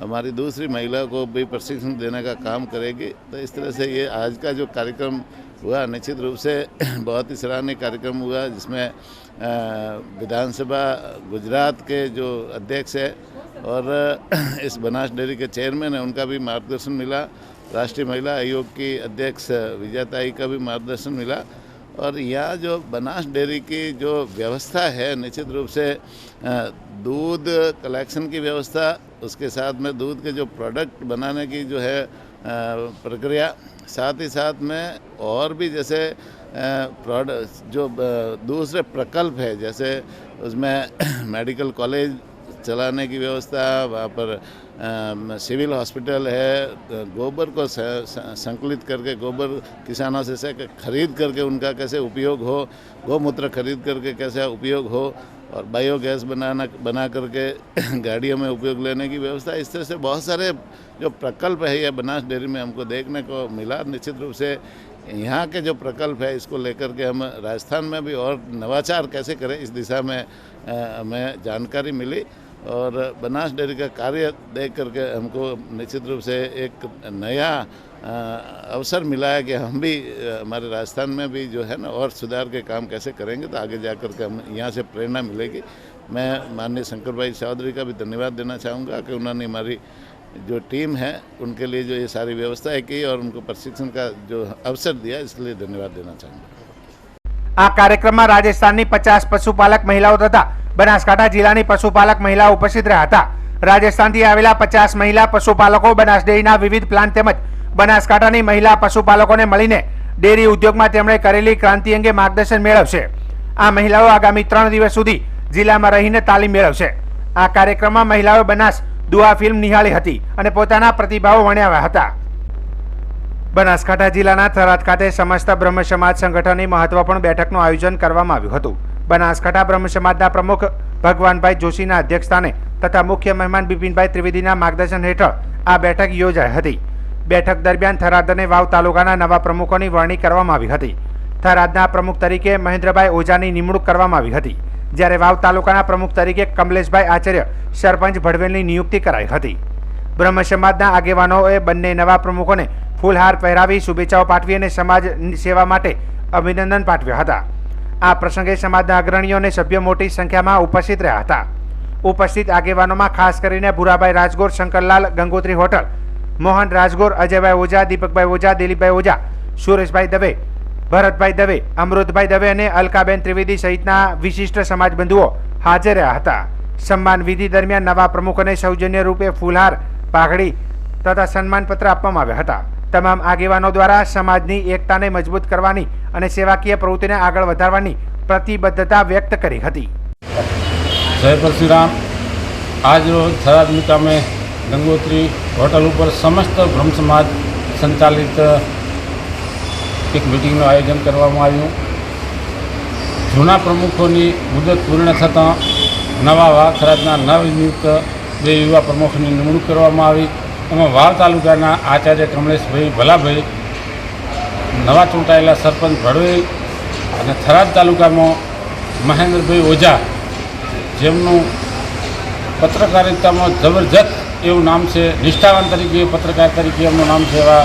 हमारी दूसरी महिला को भी प्रशिक्षण देने का काम करेगी। तो इस तरह से ये आज का जो कार्यक्रम हुआ निश्चित रूप से बहुत ही सराहनीय कार्यक्रम हुआ, जिसमें विधानसभा गुजरात के जो अध्यक्ष है और इस बनास डेयरी के चेयरमैन है उनका भी मार्गदर्शन मिला, राष्ट्रीय महिला आयोग की अध्यक्ष विजयताई का भी मार्गदर्शन मिला और यहाँ जो बनास डेयरी की जो व्यवस्था है निश्चित रूप से दूध कलेक्शन की व्यवस्था, उसके साथ में दूध के जो प्रोडक्ट बनाने की जो है प्रक्रिया, साथ ही साथ में और भी जैसे प्रोडक्ट जो दूसरे प्रकल्प है जैसे उसमें मेडिकल कॉलेज चलाने की व्यवस्था, वहाँ पर सिविल हॉस्पिटल है, गोबर को संकलित करके गोबर किसानों से खरीद करके उनका कैसे उपयोग हो, गौमूत्र खरीद करके कैसे उपयोग हो और बायोगैस बना करके गाड़ियों में उपयोग लेने की व्यवस्था। इस तरह से बहुत सारे जो प्रकल्प है ये बनास डेयरी में हमको देखने को मिला। निश्चित रूप से यहाँ के जो प्रकल्प है इसको लेकर के हम राजस्थान में भी और नवाचार कैसे करें इस दिशा में हमें जानकारी मिली और बनास डेयरी का कार्य देख करके हमको निश्चित रूप से एक नया अवसर मिला है कि हम भी हमारे राजस्थान में भी जो है ना और सुधार के काम कैसे करेंगे तो आगे जा कर के हम यहाँ से प्रेरणा मिलेगी। मैं माननीय शंकर भाई चौधरी का भी धन्यवाद देना चाहूँगा कि उन्होंने हमारी जो टीम है उनके लिए जो ये सारी व्यवस्थाएं की और उनको प्रशिक्षण का जो अवसर दिया इसलिए धन्यवाद देना चाहूँगा। આ કાર્યક્રમમાં રાજસ્થાનની 50 પશુપાલક મહિલાઓ તથા બનાસકાંઠા જિલ્લાની પશુપાલક મહિલાઓ ઉપસ્થિત રહ્યા હતા। રાજસ્થાનથી આવેલા 50 મહિલા પશુપાલકો બનાસ ડેરીના વિવિધ પ્લાન તેમજ બનાસકાંઠાની મહિલા પશુપાલકોને મળીને ડેરી ઉદ્યોગમાં તેમણે કરેલી ક્રાંતિ અંગે માર્ગદર્શન મેળવશે। આ મહિલાઓ આગામી 3 દિવસ સુધી જિલ્લામાં રહીને તાલીમ મેળવશે। આ કાર્યક્રમમાં મહિલાઓએ બનાસ દુઆ ફિલ્મ નિહાળી હતી અને પોતાના પ્રતિભાવો વણ્યા હતા। બનાસકાંઠા જિલ્લાના થરાદ ખાતે સમસ્ત બ્રહ્મ સમાજ સંગઠનની મહત્વપૂર્ણ બેઠકનું આયોજન કરવામાં આવ્યું હતું। બનાસકાંઠા બ્રહ્મ સમાજના પ્રમુખ ભગવાનભાઈ જોશીના અધ્યક્ષસ્થાને તથા મુખ્ય મહેમાન બિપિનભાઈ ત્રિવેદીના માર્ગદર્શન હેઠળ આ બેઠક યોજાઈ હતી। બેઠક દરમિયાન થરાદ અને વાવ તાલુકાના નવા પ્રમુખોની વરણી કરવામાં આવી હતી। થરાદના પ્રમુખ તરીકે મહેન્દ્રભાઈ ઓઝાની નિમણૂક કરવામાં આવી હતી, જ્યારે વાવ તાલુકાના પ્રમુખ તરીકે કમલેશભાઈ આચાર્ય સરપંચ ભડવેલની નિયુક્તિ કરાઈ હતી। બ્રહ્મ સમાજના આગેવાનોએ બંને નવા પ્રમુખોને ફૂલહાર પહેરાવી શુભેચ્છાઓ પાઠવી અને સમાજ સેવા માટે અભિનંદન પાઠવ્યા હતા। આ પ્રસંગે સમાજના અગ્રણીઓ અને સભ્યો મોટી સંખ્યામાં ઉપસ્થિત રહ્યા હતા। ઉપસ્થિત આગેવાનોમાં ખાસ કરીને ભૂરાભાઈ રાજગોર, શંકરલાલ ગંગોત્રી હોટલ, મોહન રાજગોર, અજયભાઈ ઓઝા, દીપકભાઈ ઓઝા, દિલીપભાઈ ઓઝા, સુરેશભાઈ દવે, ભરતભાઈ દવે, અમૃતભાઈ દવે અને અલકાબેન ત્રિવેદી સહિતના વિશિષ્ટ સમાજબંધુઓ હાજર રહ્યા હતા। સન્માન વિધિ દરમિયાન નવા પ્રમુખોને સૌજન્ય રૂપે ફૂલહાર, પાઘડી તથા સન્માનપત્ર આપવામાં આવ્યા હતા। તમામ આગેવાનો દ્વારા સમાજની એકતાને મજબૂત કરવાની અને સેવાકીય પ્રવૃત્તિને આગળ વધારવાની પ્રતિબદ્ધતા વ્યક્ત કરી હતી। જય પરશુરામ। આજ રોજ થરાદ મુકામે ગંગોત્રી હોટલ ઉપર સમસ્ત બ્રહ્મ સમાજ સંચાલિત એક મિટિંગનું આયોજન કરવામાં આવ્યું। જૂના પ્રમુખોની મુદત પૂર્ણ થતાં નવા વાવ થરાદના નવનિયુક્ત 2 યુવા પ્રમુખની નિમણૂક કરવામાં આવી। એમાં વાવ તાલુકાના આચાર્ય કમલેશભાઈ ભલાભાઈ, નવા ચૂંટાયેલા સરપંચ ભડવેલ અને થરાદ તાલુકામાં મહેન્દ્રભાઈ ઓઝા, જેમનું પત્રકારિતામાં જબરજસ્ત એવું નામ છે, નિષ્ઠાવાન તરીકે પત્રકાર તરીકે એમનું નામ છે, એવા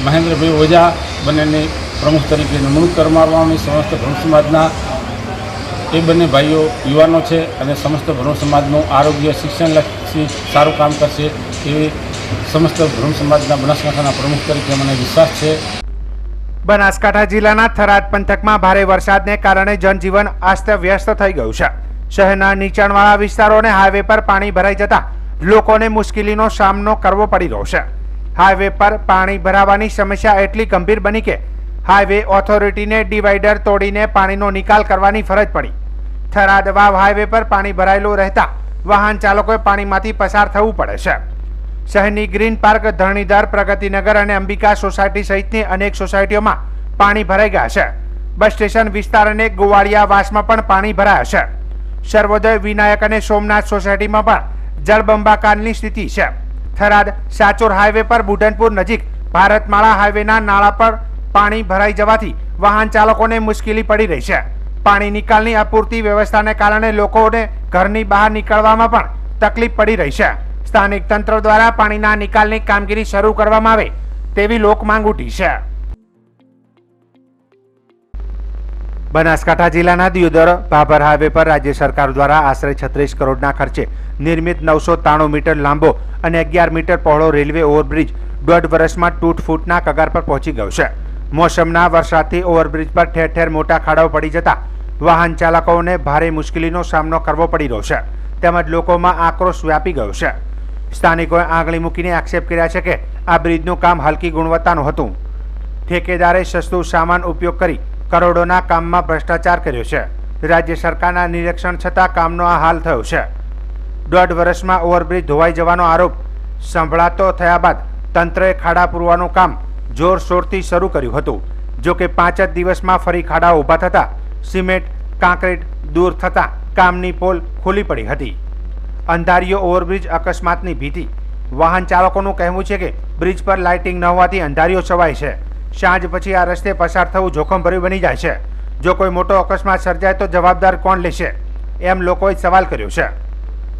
મહેન્દ્રભાઈ ઓઝા બંનેની પ્રમુખ તરીકે નિમણૂક કરવામાં આવી। સમસ્ત બ્રહ્મ સમાજના એ બંને ભાઈઓ યુવાનો છે અને સમસ્ત બ્રહ્મ સમાજનું આરોગ્ય શિક્ષણલક્ષી સારું કામ કરશે એવી સમસ્ત બ્રહ્મ સમાજના બનાસકાંઠાના પ્રમુખ તરીકે મને વિશ્વાસ છે। બનાસકાંઠા જિલ્લાના થરાદ પંથકમાં ભારે વરસાદને કારણે જનજીવન અસ્તવ્યસ્ત થઈ ગયું છે। શહેરના નીચાણવાળા વિસ્તારો અને હાઈવે પર પાણી ભરાઈ જતા લોકોને મુશ્કેલીનો સામનો કરવો પડી રહ્યો છે। હાઈવે પર પાણી ભરાવાની સમસ્યા એટલી ગંભીર બની કે હાઈવે ઓથોરિટીને ડિવાઈડર તોડીને પાણીનો નિકાલ કરવાની ફરજ પડી। થરાદ વાવ હાઈવે પર પાણી ભરાયેલું રહેતા વાહન ચાલકોએ પાણીમાંથી પસાર થવું પડે છે. શહેરની ગ્રીન પાર્ક, ધરણીધર, પ્રગતિનગર અને અંબિકા સોસાયટી સહિતની અનેક સોસાયટીઓમાં પાણી ભરાઈ ગયા છે. બસ સ્ટેશન વિસ્તાર અને ગોવાળિયા વાસમાં પણ પાણી ભરાયા છે. સર્વોદય, વિનાયક અને સોમનાથ સોસાયટીમાં પણ જળબંબાકારની સ્થિતિ છે. થરાદ સાચોર હાઈવે પર બુઢનપુર નજીક ભારતમાળા હાઈવેના નાળા પર પાણી ભરાઈ જવાથી વાહન ચાલકોને મુશ્કેલી પડી રહી છે. પાણી નિકાલની અપૂરતી વ્યવસ્થાને કારણે લોકોને ઘરની બહાર નીકળવામાં પણ તકલીફ પડી રહી છે. સ્થાનિક તંત્ર દ્વારા પાણીના નિકાલની કામગીરી શરૂ કરવામાં આવે તેવી લોક માંગ ઉઠી છે. બનાસકાંઠા જિલ્લાના દિયોદર ભાભર હાઈવે પર રાજ્ય સરકાર દ્વારા આશરે 36 કરોડના ખર્ચે નિર્મિત 993 મીટર લાંબો અને 11 મીટર પહોળો રેલવે ઓવરબ્રિજ 1.5 વર્ષમાં તૂટફૂટના કગાર પર પહોંચી ગયો છે. મોસમના વરસાદથી ઓવરબ્રિજ પર ઠેર ઠેર મોટા ખાડાઓ પડી જતા વાહન ચાલકોને ભારે મુશ્કેલીનો સામનો કરવો પડી રહ્યો છે. તેમજ લોકોમાં આક્રોશ વ્યાપી ગયો છે. સ્થાનિકોએ આંગળી મૂકીને આક્ષેપ કર્યા છે કે આ બ્રિજનું કામ હલકી ગુણવત્તાનું હતું. ઠેકેદારે સસ્તું સામાન ઉપયોગ કરી કરોડોના કામમાં ભ્રષ્ટાચાર કર્યો છે. રાજ્ય સરકારના નિરીક્ષણ છતાં કામનો આ હાલ થયો છે. 1.5 વર્ષમાં ઓવરબ્રિજ ધોવાઈ જવાનો આરોપ સંભળાતો થયા બાદ તંત્રએ ખાડા પૂરવાનું કામ જોરશોરથી શરૂ કર્યું હતું. જો કે 5 જ દિવસમાં ફરી ખાડાઓ ઊભા થતા સિમેન્ટ કાંકરીટ દૂર થતા કામની પોલ ખુલ્લી પડી હતી. અંધારીયો ઓવરબ્રિજ અકસ્માતની ભીતિ. વાહન ચાલકોનું કહેવું છે કે બ્રિજ પર લાઇટિંગ ન હોવાથી અંધારીયો છવાય છે. સાંજ પછી આ રસ્તે પસાર થવું જોખમભર્યું બની જાય છે. જો કોઈ મોટો અકસ્માત સર્જાય તો જવાબદાર કોણ લેશે, એમ લોકોએ સવાલ કર્યો છે.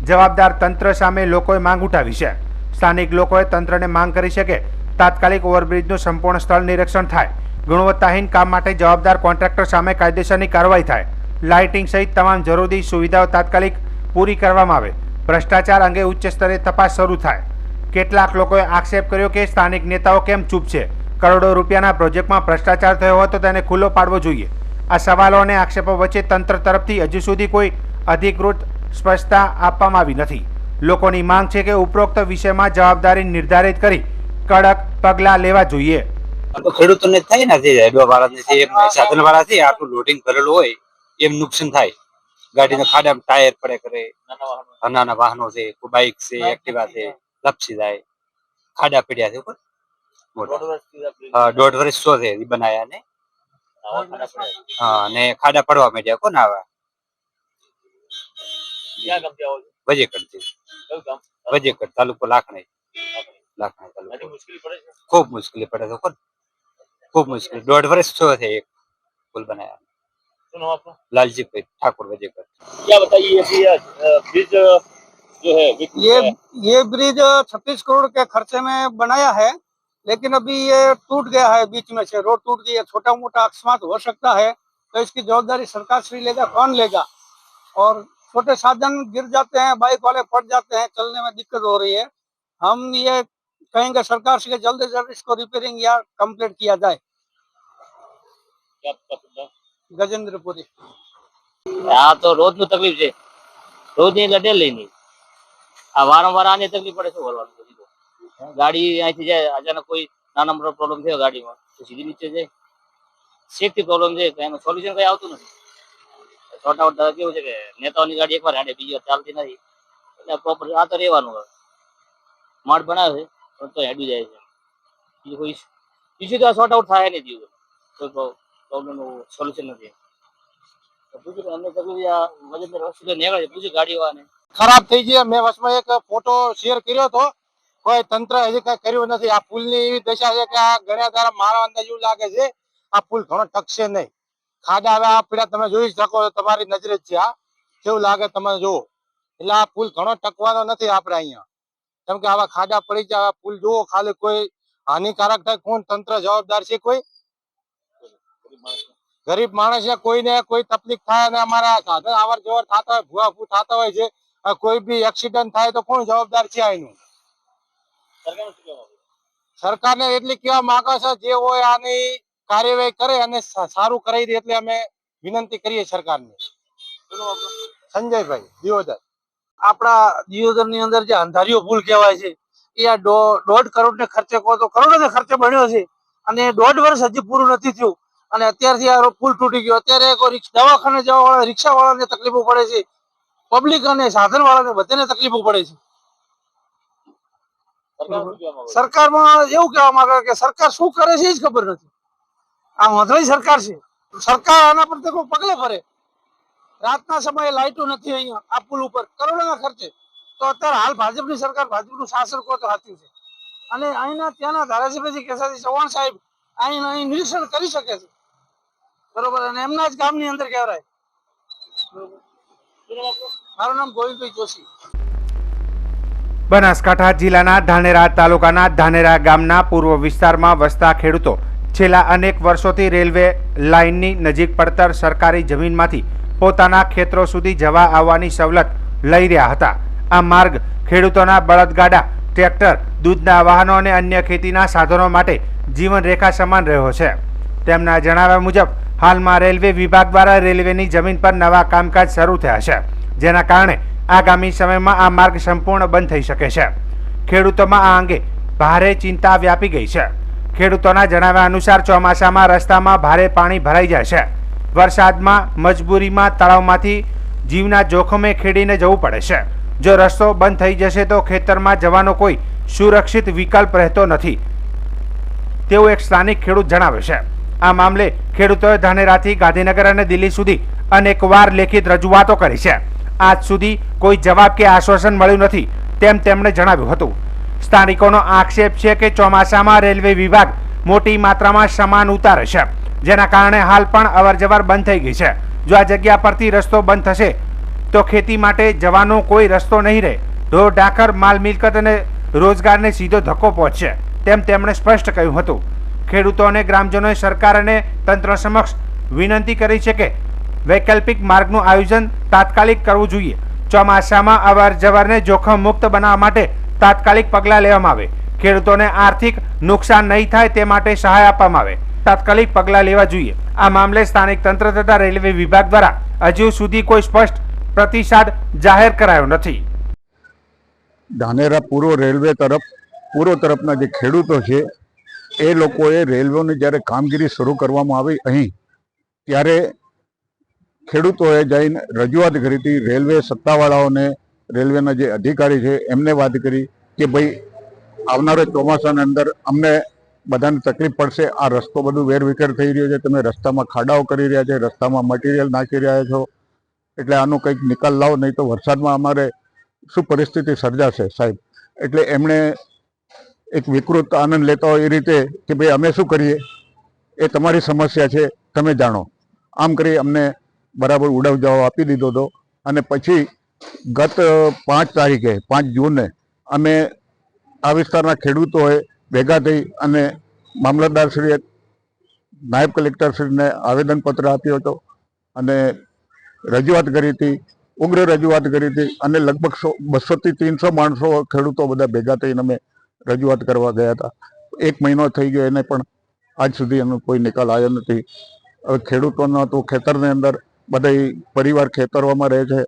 જવાબદાર તંત્ર સામે લોકોએ માંગ ઉઠાવી છે. સ્થાનિક લોકોએ તંત્રને માંગ કરી છે કે તાત્કાલિક ઓવરબ્રિજનું સંપૂર્ણ સ્થળ નિરીક્ષણ થાય, ગુણવત્તાહીન કામ માટે જવાબદાર કોન્ટ્રાક્ટર સામે કાયદેસરની કાર્યવાહી થાય, લાઇટિંગ સહિત તમામ જરૂરી સુવિધાઓ તાત્કાલિક પૂરી કરવામાં આવે, ભ્રષ્ટાચાર અંગે ઉચ્ચ સ્તરે તપાસ શરૂ થાય. કેટલાક લોકોએ આક્ષેપ કર્યો કે સ્થાનિક નેતાઓ કેમ ચૂપ છે? કરોડો રૂપિયાના પ્રોજેક્ટમાં ભ્રષ્ટાચાર થયો હોય તો તેને ખુલ્લો પાડવો જોઈએ. આ સવાલો અને આક્ષેપો વચ્ચે તંત્ર તરફથી હજુ સુધી કોઈ અધિકૃત સ્પષ્ટતા આપવામાં આવી નથી. લોકોની માંગ છે કે ઉપરોક્ત વિષયમાં જવાબદારી નિર્ધારિત કરી કડક પગલાં લેવા જોઈએ. ખેડૂતોને થાય ને જે વાળા સાધન વાળા છે આટલું લોડિંગ કરેલું હોય એમ નુકસાન થાય. ગાડીના ખાડામાં ટાયર પડે કરે, નાના વાહનો છે, બાઇક છે, એક્ટિવા છે, લપસી જાય, ખાડા પડ્યા છે. 1.5 વર્ષ શો છે બનાયા ને હા, અને ખાડા પડવા માંડ્યા. કોણ આવે? વજેકર તાલુકો લાખણી ખૂબ મુશ્કેલી પડે છે. કોણ ખૂબ મુશ્કેલી. 1.5 વર્ષ શો છે એક પુલ બનાયા. लालजी ठाकुर वजेकर। क्या बताइए ब्रिज जो है ये ब्रिज 36 करोड़ के खर्चे में बनाया है, लेकिन अभी ये टूट गया है, बीच में से रोड टूट गई है। छोटा मोटा अकस्मात हो सकता है तो इसकी जवाबदारी सरकार श्री लेगा, कौन लेगा? और छोटे साधन गिर जाते हैं, बाइक वाले फट जाते हैं, चलने में दिक्कत हो रही है। हम ये कहेंगे सरकार से जल्द से जल्द इसको रिपेयरिंग या कंप्लीट किया जाए। ગજેન્દ્રપુરી. આ તો રોજનું તકલીફ છે, રોજની લડે લઈને આ વારંવાર આની તકલીફ પડે. શું કરવાનું? ગાડી અહીંથી જાય, અચાનક કોઈ નાના મોટો પ્રોબ્લેમ થયો ગાડીમાં તો સીધી નીચે જાય. સેફટી પ્રોબ્લેમ છે, એનું સોલ્યુશન કઈ આવતું નથી. છોટા મોટા કેવું છે કે નેતાઓની ગાડી એકવાર હાડે, બીજી વાર ચાલતી નથી. એટલે પ્રોપર આ તો રહેવાનું. માર્ગ બનાવે છે પણ તો હેડી જાય છે. બીજું કોઈ ઇસ્યુ તો શોર્ટ આઉટ થાય નહીં. કોઈ પ્રોબ્લેમ સોલ્યુશન નથી. ખરાબ થઈ ગયા. મેં વચમાં એક ફોટો શેર કર્યો હતો, કોઈ તંત્ર હજી કઈ કર્યું નથી. આ પુલ ની એવી દશા છે કે આ ઘણા તારા મારા અંદાજ એવું લાગે છે આ પુલ ઘણો ટકશે નહીં. ખાડા હવે આ પીડા તમે જોઈ શકો છો, તમારી નજરે જ છે. આ કેવું લાગે તમે જુઓ. એટલે આ પુલ ઘણો ટકવાનો નથી આપણે અહીંયા, કેમ કે આવા ખાડા પડી જાય. પુલ જુઓ ખાલી, કોઈ હાનિકારક થાય કોણ? તંત્ર જવાબદાર છે? કોઈ ગરીબ માણસ છે, કોઈને કોઈ તકલીફ થાય અને અમારા સાધન આવર જવર થતા હોય, ભૂવા ભૂ થતા હોય છે, કોઈ બી એક્સિડન્ટ થાય તો કોણ જવાબદાર છે આનું? સરકારને એટલી કહેવા માંગે છે જે હોય આની કાર્યવાહી કરે અને સારું કરાવી દે, એટલે અમે વિનંતી કરીએ સરકારને. સંજયભાઈ, દિયોદર. આપણા દિયોદર ની અંદર જે અંધારીયો પુલ કહેવાય છે એ આ 1.5 કરોડ ને ખર્ચે કહો તો કરોડો ને ખર્ચે બન્યો છે, અને 1.5 વર્ષ હજી પૂરું નથી થયું. અને અત્યારથી આ પુલ તૂટી ગયો. અત્યારે કોઈ દવાખાને જવા વાળા રિક્ષા વાળાને તકલીફો પડે છે, પબ્લિક અને સાધન વાળાને બધાને તકલીફો પડે છે. સરકારમાં એવું કહેવામાં આવે કે સરકાર શું કરે છે એ જ ખબર નથી. આ વાંધળી સરકાર છે. સરકાર આના પર કોઈ પગલે ભરે. રાતના સમયે લાઇટો નથી અહીંયા આ પુલ ઉપર કરોડોના ખર્ચે. તો અત્યારે હાલ ભાજપની સરકાર, ભાજપનું શાસન કહો તો સાચું છે. અને અહીંના ત્યાંના ધારાસભ્ય શ્રી કેસાજી ચૌહાણ સાહેબ અહીં નિરીક્ષણ કરી શકે છે, બરોબર. અને એમના જ ગામની અંદર કહેવાય. મારું નામ ગોવિંદભાઈ જોશી. બનાસકાંઠા જિલ્લાના ધાનેરા તાલુકાના ધાનેરા ગામના પૂર્વ વિસ્તારમાં વસતા ખેડૂતો છેલ્લા અનેક વર્ષોથી રેલવે લાઇનની નજીક પડતર સરકારી જમીનમાંથી પોતાના ખેતરો સુધી જવા આવવાની સવલત લઈ રહ્યા હતા. આ માર્ગ ખેડૂતોના બળદગાડા, ટ્રેક્ટર, દૂધના વાહનો અને અન્ય ખેતીના સાધનો માટે જીવનરેખા સમાન રહ્યો છે. તેમના જણાવ્યા મુજબ હાલમાં રેલવે વિભાગ દ્વારા રેલવેની જમીન પર નવા કામકાજ શરૂ થયા છે, જેના કારણે આગામી સમયમાં આ માર્ગ સંપૂર્ણ બંધ થઈ શકે છે. ખેડૂતોમાં આ અંગે ભારે ચિંતા વ્યાપી ગઈ છે. ખેડૂતોના જણાવ્યા અનુસાર ચોમાસામાં રસ્તામાં ભારે પાણી ભરાઈ જાય છે. વરસાદમાં મજબૂરીમાં તળાવમાંથી જીવના જોખમે ખેડીને જવું પડે છે. જો રસ્તો બંધ થઈ જશે તો ખેતરમાં જવાનો કોઈ સુરક્ષિત વિકલ્પ રહેતો નથી તેવું એક સ્થાનિક ખેડૂત જણાવે છે. આ મામલે ખેડૂતોએ ધાનેરાથી ગાંધીનગર અને દિલ્હી સુધી અનેકવાર લેખિત રજૂઆતો કરી છે. આજ સુધી કોઈ જવાબ કે આશ્વાસન મળ્યું નથી તેમ તેમણે જણાવ્યું હતું. સ્થાનિકોનો આક્ષેપ છે કે ચોમાસામાં રેલવે વિભાગ મોટી માત્રામાં સામાન ઉતારે છે, જેના કારણે હાલ પણ અવરજવર બંધ થઈ ગઈ છે. જો આ જગ્યા પરથી રસ્તો બંધ થશે તો ખેતી માટે જવાનો કોઈ રસ્તો નહીં રહે. ઢોર ઢાંખર, માલ મિલકત અને રોજગારને સીધો ધક્કો પહોંચશે તેમ તેમણે સ્પષ્ટ કહ્યું હતું. ખેડૂતો અને ગ્રામજનોએ સરકાર અને તંત્ર સમક્ષ વિનંતી કરી છે કે વૈકલ્પિક માર્ગનું આયોજન તાત્કાલિક કરવું જોઈએ. ચોમાસામાં અવર જવરને જોખમ મુક્ત બનાવવા માટે તાત્કાલિક પગલાં લેવામાં આવે. ખેડૂતોને આર્થિક નુકસાન નહીં થાય તે માટે સહાય આપવામાં આવે. તાત્કાલિક પગલાં લેવા જોઈએ. આ મામલે સ્થાનિક તંત્ર તથા રેલવે વિભાગ દ્વારા હજુ સુધી કોઈ સ્પષ્ટ પ્રતિસાદ જાહેર કરાયો નથી. ધાનેરા પૂર્વ તરફના જે ખેડૂતો છે એ લોકોએ રેલવેની જ્યારે કામગીરી શરૂ કરવામાં આવી અહીં, ત્યારે ખેડૂતોએ જઈને રજૂઆત કરી હતી. રેલવે સત્તાવાળાઓને, રેલવેના જે અધિકારી છે એમને વાત કરી કે ભાઈ આવનારા ચોમાસાની અંદર અમને બધાને તકલીફ પડશે. આ રસ્તો બધું વેરવિખેર થઈ રહ્યો છે, તમે રસ્તામાં ખાડાઓ કરી રહ્યા છે, રસ્તામાં મટીરિયલ નાખી રહ્યા છો, એટલે આનો કંઈક નિકાલ લાવો, નહીં તો વરસાદમાં અમારે શું પરિસ્થિતિ સર્જાશે સાહેબ. એટલે એમણે એક વિકૃત આનંદ લેતા હોય એ રીતે કે ભાઈ અમે શું કરીએ, એ તમારી સમસ્યા છે, તમે જાણો. આમ કરી અમને બરાબર ઉડાવ જવાબ આપી દીધો હતો. અને પછી ગત 5 તારીખે 5 જૂને અમે આ વિસ્તારના ખેડૂતોએ ભેગા થઈ અને મામલતદારશ્રીએ, નાયબ કલેક્ટરશ્રીને આવેદનપત્ર આપ્યો હતો અને રજૂઆત કરી હતી, ઉગ્ર રજૂઆત કરી હતી. અને લગભગ 200 થી 300 માણસો, ખેડૂતો બધા ભેગા થઈને અમે રજૂઆત કરવા ગયા હતા. 1 મહિનો થઈ ગયો, એને પણ આજ સુધી એનો કોઈ નિકાલ આવ્યો નથી. હવે ખેડૂતોનો તો ખેતરની અંદર બધા પરિવાર ખેતરોમાં રહે છે,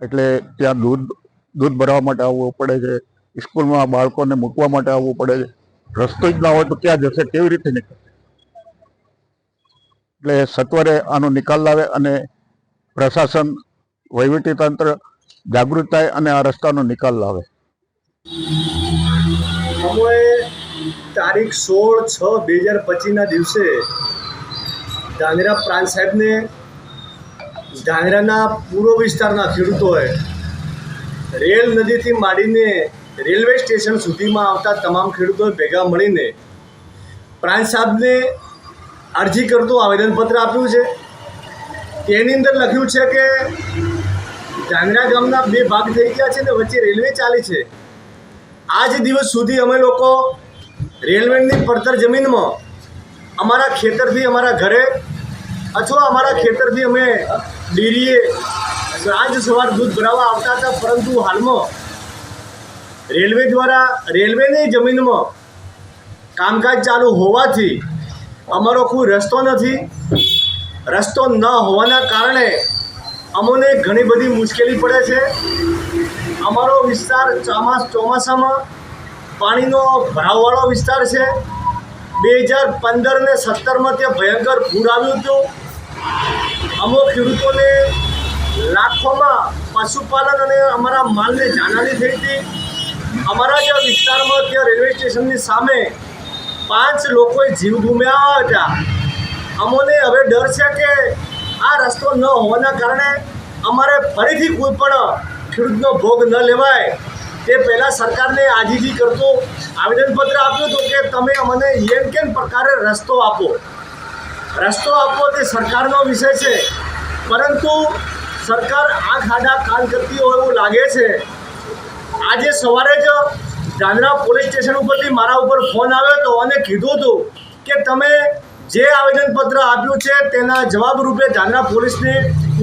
એટલે ત્યાં દૂધ ભરવા માટે આવવું પડે છે, સ્કૂલમાં બાળકોને મૂકવા માટે આવવું પડે છે. રસ્તો જ ના હોય તો ક્યાં જશે, કેવી રીતે નીકળશે? એટલે સત્વરે આનો નિકાલ લાવે અને પ્રશાસન, વહીવટીતંત્ર જાગૃત થાય અને આ રસ્તાનો નિકાલ લાવે. અમે તારીખ 16/6/2025ના દિવસે ધાનેરા પ્રાંત સાહેબને, ધાનેરાના પૂર્વ વિસ્તારના ખેડૂતોએ રેલ નદીથી માંડીને રેલવે સ્ટેશન સુધીમાં આવતા તમામ ખેડૂતોએ ભેગા મળીને પ્રાંત સાહેબને અરજી કરતું આવેદનપત્ર આપ્યું છે. તેની અંદર લખ્યું છે કે ધાનેરા ગામના 2 ભાગ થઈ ગયા છે ને વચ્ચે રેલવે ચાલી છે. આજ દિવસ સુધી અમે લોકો રેલવેની પડતર જમીનમાં અમારા ખેતરથી અમારા ઘરે અથવા અમારા ખેતરથી અમે ડેરીએ સાંજ સવાર દૂધ ભરાવવા આવતા હતા. પરંતુ હાલમાં રેલવે દ્વારા રેલવેની જમીનમાં કામકાજ ચાલુ હોવાથી અમારો કોઈ રસ્તો નથી. રસ્તો ન હોવાના કારણે અમને ઘણી બધી મુશ્કેલી પડે છે. અમારો વિસ્તાર ચોમાસામાં પાણીનો ભરાવવાળો વિસ્તાર છે. 2015 ને 17 ત્યાં ભયંકર પૂર આવ્યું હતું. અમુક ખેડૂતોને લાખોમાં પશુપાલન અને અમારા માલને જાનહાની થઈ હતી. અમારા જે વિસ્તારમાં ત્યાં રેલવે સ્ટેશનની સામે 5 લોકોએ જીવ ગુમાવ્યા હતા. અમોને હવે ડર છે કે આ રસ્તો ન હોવાના કારણે અમારે ફરીથી કોઈ પણ ખેડૂતનો ભોગ ન લેવાય તે પહેલાં સરકારને આજીજી કરતો આવેદનપત્ર આપ્યું હતું કે તમે અમને એમ કેમ પ્રકારે રસ્તો આપો તે સરકારનો વિષય છે. પરંતુ સરકાર આ ખાડા કાન કરતી હોય એવું લાગે છે. આજે સવારે જ ધાંધ્રા પોલીસ સ્ટેશન ઉપરથી મારા ઉપર ફોન આવ્યો હતો અને કીધું હતું કે તમે જે આવેદનપત્ર આપ્યું છે તેના જવાબ રૂપે ધાંધ્રા પોલીસને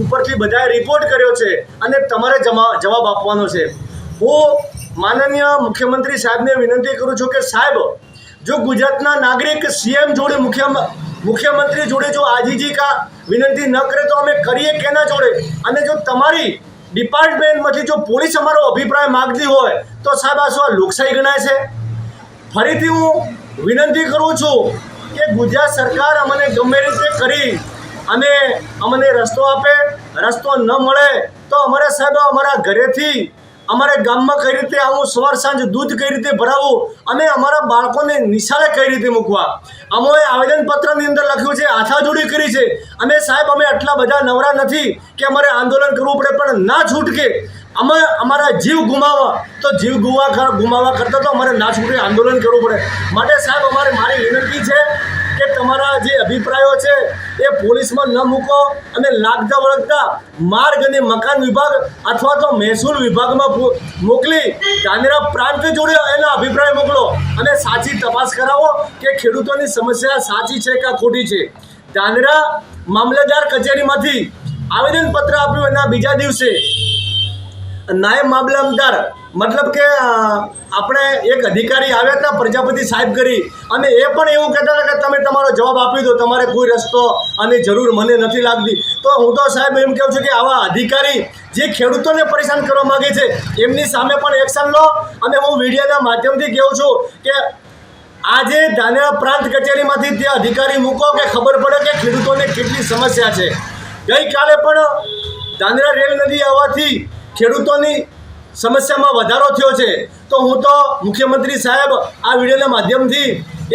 ઉપરથી બધાએ રિપોર્ટ કર્યો છે અને તમારે જવાબ આપવાનો છે. હું માનનીય મુખ્યમંત્રી સાહેબને વિનંતી કરું છું કે સાહેબ, જો ગુજરાતના નાગરિક સીએમ જોડે મુખ્યમંત્રી જોડે જો આજીજી કા વિનંતી ન કરે તો અમે કરીએ કેના જોડે? અને જો તમારી ડિપાર્ટમેન્ટમાંથી જો પોલીસ અમારો અભિપ્રાય માગતી હોય તો સાહેબ આ શું લોકશાહી ગણાય છે? ફરીથી હું વિનંતી કરું છું કે ગુજરાત સરકાર અમને ગમે રીતે કરી અને અમને રસ્તો આપે. રસ્તો ન મળે તો અમારે સાહેબ અમારા ઘરેથી અમારે ગામમાં કઈ રીતે આવું, સવાર સાંજ દૂધ કઈ રીતે ભરાવવું અને અમારા બાળકોને નિશાળે કઈ રીતે મૂકવા. અમોએ આવેદનપત્રની અંદર લખ્યું છે, હાથાજોડી કરી છે. અને સાહેબ અમે આટલા બધા નવરા નથી કે અમારે આંદોલન કરવું પડે, પણ ના છૂટકે અમે અમારા જીવ ગુમાવવા તો જીવ ગુમાવવા કરતાં તો અમારે ના છૂટકે આંદોલન કરવું પડે. માટે સાહેબ મારી વિનંતી છે કે તમારા જે અભિપ્રાયો છે એ પોલીસમાં ન મૂકો અને લાગતા વળગતા માર્ગ અને મકાન વિભાગ અથવા તો મહેસૂલ વિભાગમાં મોકલી ધાનેરા પ્રાંત જોડે એનો અભિપ્રાય મોકલો અને સાચી તપાસ કરાવો કે ખેડૂતોની સમસ્યા સાચી છે કે ખોટી છે. ધાનેરા મામલતદાર કચેરીમાંથી આવેદનપત્ર આપ્યું એના બીજા દિવસે નાયબ મામલતદાર મતલબ કે આપણે એક અધિકારી આવ્યા હતા પ્રજાપતિ સાહેબ કરી અને એ પણ એવું કહેતા હતા કે તમે તમારો જવાબ આપી દો, તમારે કોઈ રસ્તો અને જરૂર મને નથી લાગતી. તો હું તો સાહેબ એમ કહું છું કે આવા અધિકારી જે ખેડૂતોને પરેશાન કરવા માગે છે એમની સામે પણ એક્શન લો. અને હું મીડિયાના માધ્યમથી કહું છું કે આજે ધાનેરા પ્રાંત કચેરીમાંથી ત્યાં અધિકારી મૂકો કે ખબર પડે કે ખેડૂતોને કેટલી સમસ્યા છે. ગઈકાલે પણ ધાનેરા રેલ નદી આવવાથી ખેડૂતોની સમસ્યામાં વધારો થયો છે. તો હું તો મુખ્યમંત્રી સાહેબ આ વિડીયોના માધ્યમથી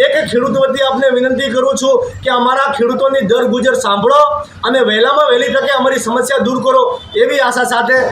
એક ખેડૂત વતી આપને વિનંતી કરું છું કે અમારા ખેડૂતોની દર ગુજર સાંભળો અને વહેલામાં વહેલી તકે અમારી સમસ્યા દૂર કરો એવી આશા સાથે